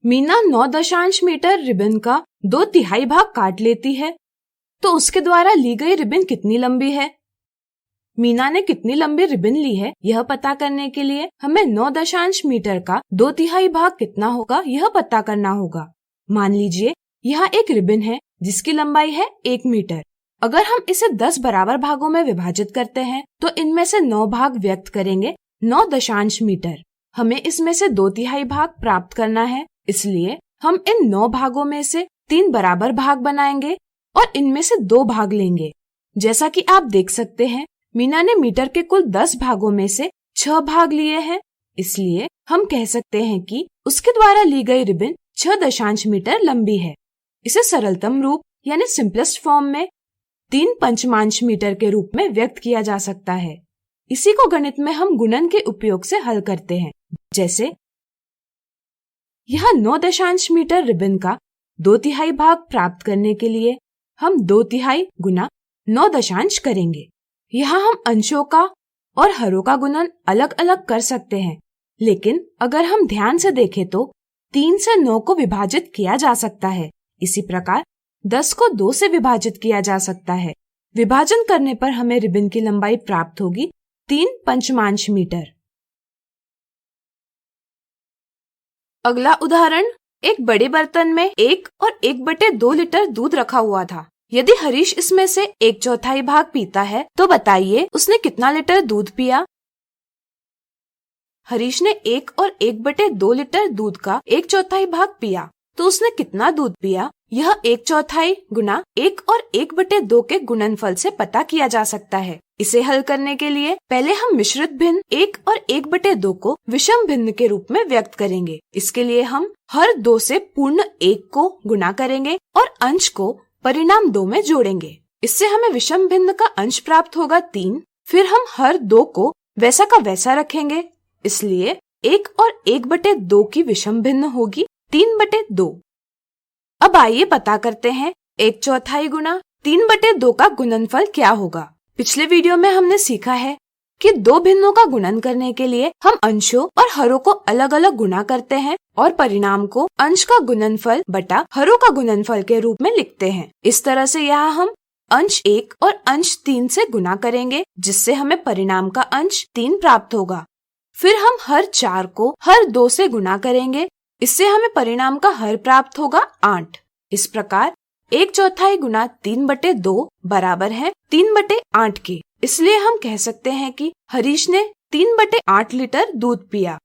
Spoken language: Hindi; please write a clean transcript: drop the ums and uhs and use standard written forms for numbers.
मीना 9 मीटर रिबन का 2/3 भाग काट लेती है, तो उसके द्वारा ली गई रिबन कितनी लंबी है? मीना ने कितनी लंबी रिबन ली है, यह पता करने के लिए हमें 9 मीटर का 2/3 भाग कितना होगा यह पता करना होगा। मान लीजिए यहाँ एक रिबन है जिसकी लंबाई है 1 मीटर। अगर हम इसे 10 बराबर भागों में विभाजित करते हैं तो इनमें से 9 भाग व्यक्त करेंगे 9 मीटर। हमें इसमें से 2/3 भाग प्राप्त करना है, इसलिए हम इन 9 भागों में से 3 बराबर भाग बनाएंगे और इनमें से 2 भाग लेंगे। जैसा कि आप देख सकते हैं, मीना ने मीटर के कुल 10 भागों में से 6 भाग लिए हैं, इसलिए हम कह सकते हैं कि उसके द्वारा ली गई रिबन 6 मीटर लंबी है। इसे सरलतम रूप यानी सिंपलेस्ट फॉर्म में 3 मीटर के रूप में व्यक्त किया जा सकता है। इसी को गणित में हम गुणन के उपयोग से हल करते हैं। जैसे यहाँ 9 मीटर रिबन का 2/3 भाग प्राप्त करने के लिए हम 2/3 गुना 9 करेंगे। यहाँ हम अंशों का और हरों का गुणन अलग अलग कर सकते हैं, लेकिन अगर हम ध्यान से देखें तो 3 से 9 को विभाजित किया जा सकता है। इसी प्रकार 10 को 2 से विभाजित किया जा सकता है। विभाजन करने पर हमें रिबन की लंबाई प्राप्त होगी 3 मीटर। अगला उदाहरण, एक बड़े बर्तन में 1 और 1/2 लीटर दूध रखा हुआ था। यदि हरीश इसमें से 1/4 भाग पीता है तो बताइए उसने कितना लीटर दूध पिया? हरीश ने 1 और 1/2 लीटर दूध का 1/4 भाग पिया, तो उसने कितना दूध पिया? यह 1/4 गुना 1 और 1/2 के गुणनफल से पता किया जा सकता है। इसे हल करने के लिए पहले हम मिश्रित भिन्न 1 और 1/2 को विषम भिन्न के रूप में व्यक्त करेंगे। इसके लिए हम हर 2 से पूर्ण 1 को गुणा करेंगे और अंश को परिणाम 2 में जोड़ेंगे। इससे हमें विषम भिन्न का अंश प्राप्त होगा 3। फिर हम हर 2 को वैसा का वैसा रखेंगे, इसलिए 1 और 1/2 की विषम भिन्न होगी 3/2। अब आइए पता करते हैं 1/4 गुना 3/2 का गुणनफल क्या होगा। पिछले वीडियो में हमने सीखा है कि 2 भिन्नों का गुणन करने के लिए हम अंशों और हरों को अलग अलग गुणा करते हैं और परिणाम को अंश का गुणनफल बटा हरों का गुणनफल के रूप में लिखते हैं। इस तरह से यहाँ हम अंश 1 और अंश 3 से गुणा करेंगे, जिससे हमें परिणाम का अंश 3 प्राप्त होगा। फिर हम हर 4 को हर 2 से गुणा करेंगे, इससे हमें परिणाम का हर प्राप्त होगा 8। इस प्रकार 1/4 गुना 3/2 बराबर है 3/8 के। इसलिए हम कह सकते हैं कि हरीश ने 3/8 लीटर दूध पिया।